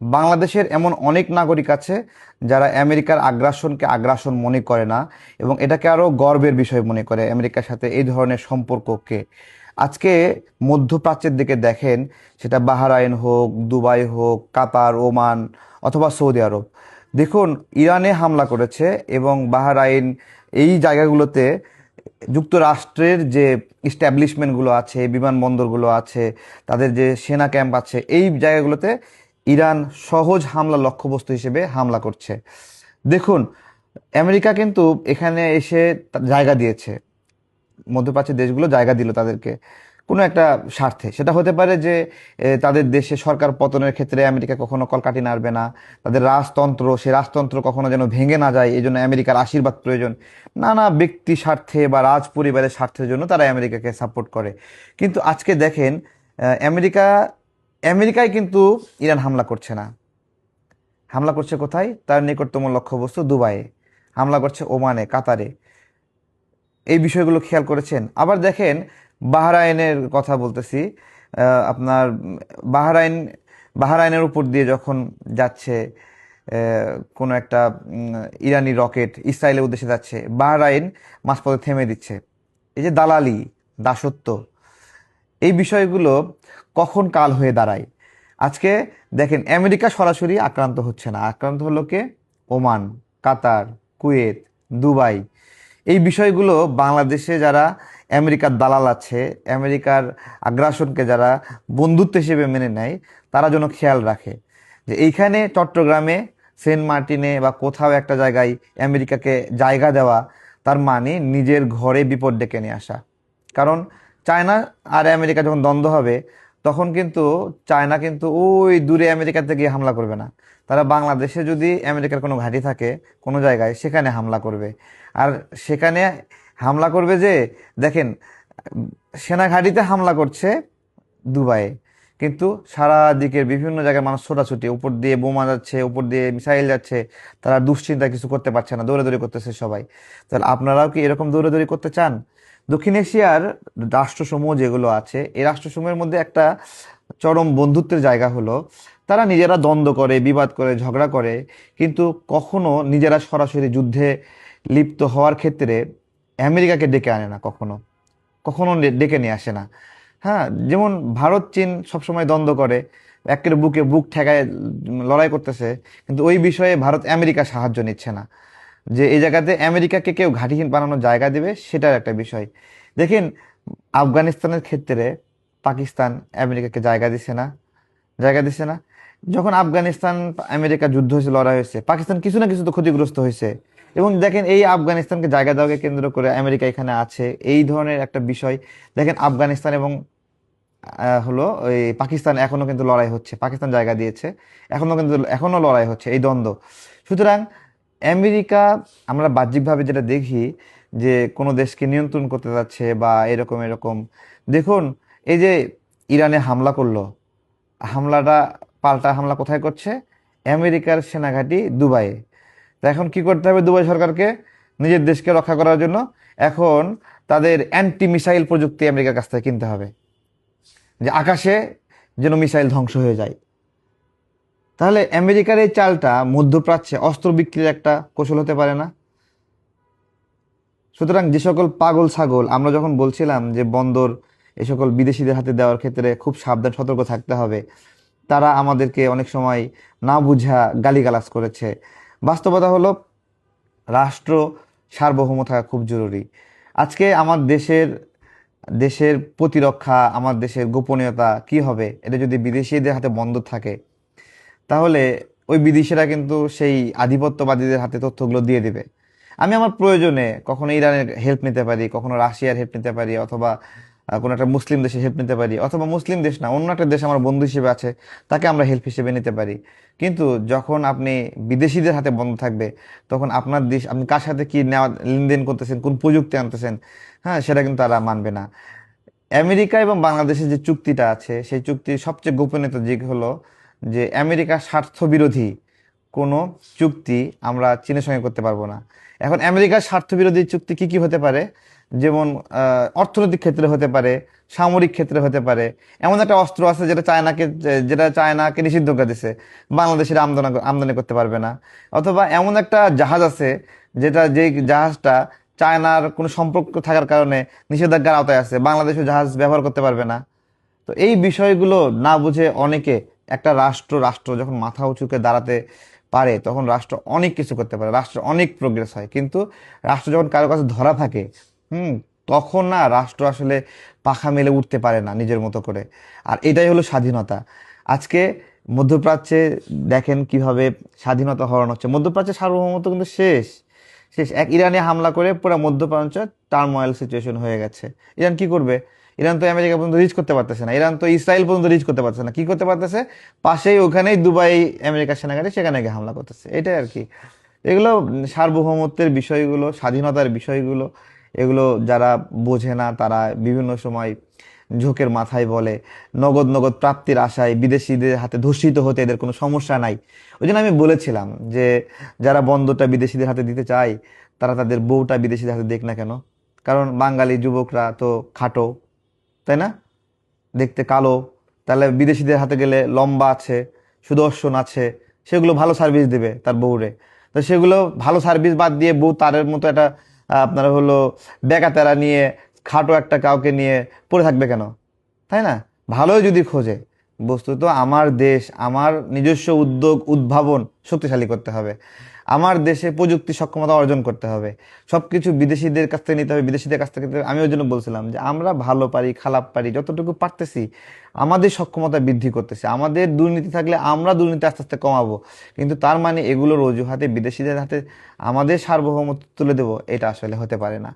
বাংলাদেশের এমন অনেক নাগরিক আছে যারা আমেরিকার আগ্রাসনকে আগ্রাসন মনে করে না এবং এটাকে আরো গর্বের বিষয় মনে করে আমেরিকার সাথে এই ধরনের সম্পর্ককে। আজকে মধ্যপ্রাচ্যের দিকে দেখেন, সেটা বাহরাইন হোক, দুবাই হোক, কাতার, ওমান অথবা সৌদি আরব, দেখুন ইরানে হামলা করেছে এবং বাহরাইন এই জায়গাগুলোতে যুক্তরাষ্ট্রের যে ইস্টাবলিশমেন্টগুলো আছে, বিমানবন্দরগুলো আছে, তাদের যে সেনা ক্যাম্প আছে, এই জায়গাগুলোতে ইরান সহজ হামলা লক্ষ্যবস্তু হিসেবে হামলা করছে। দেখুন, আমেরিকা কিন্তু এখানে এসে জায়গা দিয়েছে, মধ্যপ্রাচ্যের দেশগুলো জায়গা দিল তাদেরকে কোনো একটা স্বার্থে। সেটা হতে পারে যে তাদের দেশে সরকার পতনের ক্ষেত্রে আমেরিকা কখনো কলকাঠি নাড়বে না, তাদের রাজতন্ত্র, সে রাজতন্ত্র কখনো যেন ভেঙে না যায়, এই জন্য আমেরিকার আশীর্বাদ প্রয়োজন। নানা ব্যক্তি স্বার্থে বা রাজ পরিবারের স্বার্থের জন্য তারা আমেরিকাকে সাপোর্ট করে। কিন্তু আজকে দেখেন, আমেরিকা আমেরিকায় কিন্তু ইরান হামলা করছে না, হামলা করছে কোথায়? তার নিকটতম লক্ষ্যবস্তু দুবাইয়ে, হামলা করছে ওমানে, কাতারে। এই বিষয়গুলো খেয়াল করেছেন? আবার দেখেন, বাহরাইনের কথা বলতেছি, আপনার বাহরাইন বাহরাইনের উপর দিয়ে যখন যাচ্ছে কোনো একটা ইরানি রকেট ইসরায়েলের উদ্দেশ্যে যাচ্ছে, বাহরাইন মাঝপথে থেমে দিচ্ছে। এই যে দালালি, দাসত্ব, এই বিষয়গুলো কখন কাল হয়ে দাঁড়ায়। আজকে দেখেন, আমেরিকা সরাসরি আক্রান্ত হচ্ছে না, আক্রান্ত হলো কে? ওমান, কাতার, কুয়েত, দুবাই। এই বিষয়গুলো বাংলাদেশে যারা আমেরিকার দালাল আছে, আমেরিকার আগ্রাসনকে যারা বন্ধুত্ব হিসেবে মেনে নেয়, তারা যেন খেয়াল রাখে যে এইখানে চট্টগ্রামে, সেন্ট মার্টিনে বা কোথাও একটা জায়গায় আমেরিকাকে জায়গা দেওয়া, তার মানে নিজের ঘরে বিপদ ডেকে নিয়ে আসা। কারণ চায়না আর আমেরিকা যখন দ্বন্দ্ব হবে, তখন কিন্তু চায়না কিন্তু ওই দূরে আমেরিকাতে গিয়ে হামলা করবে না, তারা বাংলাদেশে যদি আমেরিকার কোনো ঘাঁটি থাকে কোনো জায়গায়, সেখানে হামলা করবে। আর সেখানে হামলা করবে যে, দেখেন, সেনা ঘাঁটিতে হামলা করছে দুবাইয়ে, কিন্তু সারা দিকের বিভিন্ন জায়গায় মানুষ ছোটাছুটি, উপর দিয়ে বোমা যাচ্ছে, উপর দিয়ে মিসাইল যাচ্ছে, তারা দুশ্চিন্তায় কিছু করতে পারছে না, দৌড়াদৌড়ি করতেছে সবাই। তাহলে আপনারাও কি এরকম দৌড়াদৌড়ি করতে চান? দক্ষিণ এশিয়ার রাষ্ট্রসমূহ যেগুলো আছে, এই রাষ্ট্রসমূহের মধ্যে একটা চরম বন্ধুত্বের জায়গা হলো, তারা নিজেরা দ্বন্দ্ব করে, বিবাদ করে, ঝগড়া করে, কিন্তু কখনো নিজেরা সরাসরি যুদ্ধে লিপ্ত হওয়ার ক্ষেত্রে আমেরিকাকে ডেকে আনে না, কখনো কখনো ডেকে নিয়ে আসে না। হ্যাঁ, যেমন ভারত চীন সবসময় দ্বন্দ্ব করে, একের বুকে বুক ঠেকায় লড়াই করতেছে, কিন্তু ওই বিষয়ে ভারত আমেরিকা সাহায্য নিচ্ছে না, যে এই জায়গাতে আমেরিকাকে কেউ ঘাঁটিহীন বানানোর জায়গা দেবে, সেটার একটা বিষয়। দেখেন, আফগানিস্তানের ক্ষেত্রে পাকিস্তান আমেরিকাকে জায়গা দিছে না, জায়গা দিছে না। যখন আফগানিস্তান আমেরিকা যুদ্ধ হয়েছে, লড়াই হয়েছে, পাকিস্তান কিছু না কিছু তো ক্ষতিগ্রস্ত হয়েছে। এবং দেখেন, এই আফগানিস্তানকে জায়গা দেওয়াকে কেন্দ্র করে আমেরিকা এখানে আছে, এই ধরনের একটা বিষয়। দেখেন, আফগানিস্তান এবং হলো ওই পাকিস্তান এখনো কিন্তু লড়াই হচ্ছে, পাকিস্তান জায়গা দিয়েছে, এখনো কিন্তু এখনো লড়াই হচ্ছে, এই দ্বন্দ্ব। সুতরাং আমেরিকা, আমরা বাহ্যিকভাবে যেটা দেখি যে কোনো দেশকে নিয়ন্ত্রণ করতে যাচ্ছে বা এরকম এরকম, দেখুন এই যে ইরানে হামলা করলো, হামলাটা, পাল্টা হামলা কোথায় করছে? আমেরিকার সেনাঘাঁটি দুবাইয়ে। তো এখন কি করতে হবে দুবাই সরকারকে নিজের দেশকে রক্ষা করার জন্য? এখন তাদের অ্যান্টি মিসাইল প্রযুক্তি আমেরিকার কাছ থেকে কিনতে হবে, যে আকাশে যেন মিসাইল ধ্বংস হয়ে যায়। তাহলে আমেরিকার এই চালটা মধ্যপ্রাচ্যে অস্ত্র বিক্রির একটা কৌশল হতে পারে না? সুতরাং যে সকল পাগল ছাগল, আমরা যখন বলছিলাম যে বন্দর এ সকল বিদেশিদের হাতে দেওয়ার ক্ষেত্রে খুব সাবধান সতর্ক থাকতে হবে, তারা আমাদেরকে অনেক সময় না বুঝা গালিগালাজ করেছে। বাস্তবতা হলো, রাষ্ট্র সার্বভৌম থাকা খুব জরুরি। আজকে আমার দেশের দেশের প্রতিরক্ষা, আমার দেশের গোপনীয়তা কি হবে এটা যদি বিদেশিদের হাতে বন্ধ থাকে, তাহলে ওই বিদেশিরা কিন্তু সেই আধিপত্যবাদীদের হাতে তথ্যগুলো দিয়ে দিবে। আমি আমার প্রয়োজনে কখনো ইরানের হেল্প নিতে পারি, কখনো রাশিয়ার হেল্প নিতে পারি, অথবা কোনো একটা মুসলিম দেশের হেল্প নিতে পারি, অথবা মুসলিম দেশ না অন্য একটা দেশ আমার বন্ধু হিসেবে আছে, তাকে আমরা হেল্প হিসেবে নিতে পারি। কিন্তু যখন আপনি বিদেশিদের হাতে বন্ধ থাকবে, তখন আপনার দেশ, আপনি কার সাথে কি নেওয়া লেনদেন করতেছেন, কোন প্রযুক্তি আনতেছেন, হ্যাঁ, সেটা কিন্তু তারা মানবে না। আমেরিকা এবং বাংলাদেশের যে চুক্তিটা আছে, সেই চুক্তির সবচেয়ে গোপনীয়তার দিক হলো যে আমেরিকার স্বার্থ বিরোধী কোনো চুক্তি আমরা চীনের সঙ্গে করতে পারবো না। এখন আমেরিকার স্বার্থ বিরোধী চুক্তি কি কি হতে পারে? যেমন অর্থনৈতিক ক্ষেত্রে হতে পারে, সামরিক ক্ষেত্রে হতে পারে। এমন একটা অস্ত্র আছে যেটা চায়নাকে নিষিদ্ধ করে দিছে, বাংলাদেশের আমদানি আমদানি করতে পারবে না। অথবা এমন একটা জাহাজ আছে যেই জাহাজটা চায়নার কোনো সম্পর্ক থাকার কারণে নিষেধাজ্ঞার আওতায় আছে, বাংলাদেশও জাহাজ ব্যবহার করতে পারবে না। তো এই বিষয়গুলো না বুঝে অনেকে, একটা রাষ্ট্র যখন মাথা উঁচুকে দাঁড়াতে পারে তখন রাষ্ট্র অনেক কিছু করতে পারে, রাষ্ট্র অনেক প্রোগ্রেস হয়। কিন্তু রাষ্ট্র যখন কারো কাছে ধরা থাকে, হুম, তখন না রাষ্ট্র আসলে পাখা মেলে উঠতে পারে না নিজের মতো করে। আর এটাই হলো স্বাধীনতা। আজকে মধ্যপ্রাচ্যে দেখেন কিভাবে স্বাধীনতা হরণ হচ্ছে। মধ্যপ্রাচ্যের সার্বভৌমত্ব কিন্তু শেষ শেষ এক ইরানে হামলা করে পুরো মধ্যপ্রাচ্য টার্মোয়েল সিচুয়েশন হয়ে গেছে। ইরান কি করবে? ইরান তো আমেরিকা পর্যন্ত রিচ করতে পারতেছে না, ইরান তো ইসরায়েল পর্যন্ত রিচ করতে পারতেছে না। কি করতে পারতেছে? পাশেই ওখানেই দুবাই আমেরিকার সেনাঘাঁটি, সেখানে গিয়ে হামলা করতেছে। এটাই আর কি। এগুলো সার্বভৌমত্বের বিষয়গুলো, স্বাধীনতার বিষয়গুলো, এগুলো যারা বোঝে না তারা বিভিন্ন সময় ঝোঁকের মাথায় বলে। নগদ নগদ প্রাপ্তির আশায় বিদেশিদের হাতে ধর্ষিত হতে এদের কোনো সমস্যা নাই। ওই জন্য আমি বলেছিলাম যে যারা বন্দরটা বিদেশিদের হাতে দিতে চায় তারা তাদের বউটা বিদেশিদের হাতে দেখ না কেন। কারণ বাঙালি যুবকরা তো খাটো, তাই না? দেখতে কালো। তাহলে বিদেশিদের হাতে গেলে লম্বা আছে, সুদর্শন আছে, সেগুলো ভালো সার্ভিস দেবে তার বউরে। তো সেগুলো ভালো সার্ভিস বাদ দিয়ে বউ তারের মতো একটা আপনার হলো বেকাতেরা নিয়ে, খাটো একটা কাউকে নিয়ে পড়ে থাকবে কেন? তাই না? ভালোই যদি খোঁজে, বস্তুত আমার দেশ, আমার নিজস্ব উদ্যোগ উদ্ভাবন শক্তিশালী করতে হবে। আমার দেশে প্রযুক্তি সক্ষমতা অর্জন করতে হবে। সবকিছু বিদেশিদের কাছ থেকে নিতে হবে, বিদেশিদের কাছ থেকে নিতে হবে। আমি ওই জন্য বলছিলাম যে আমরা ভালো পারি খারাপ পারি যতটুকু পারতেছি আমাদের সক্ষমতা বৃদ্ধি করতেছি। আমাদের দুর্নীতি থাকলে আমরা দুর্নীতি আস্তে আস্তে কমাবো। কিন্তু তার মানে এগুলোর অজুহাতে বিদেশিদের হাতে আমাদের সার্বভৌমত্ব তুলে দেবো, এটা আসলে হতে পারে না।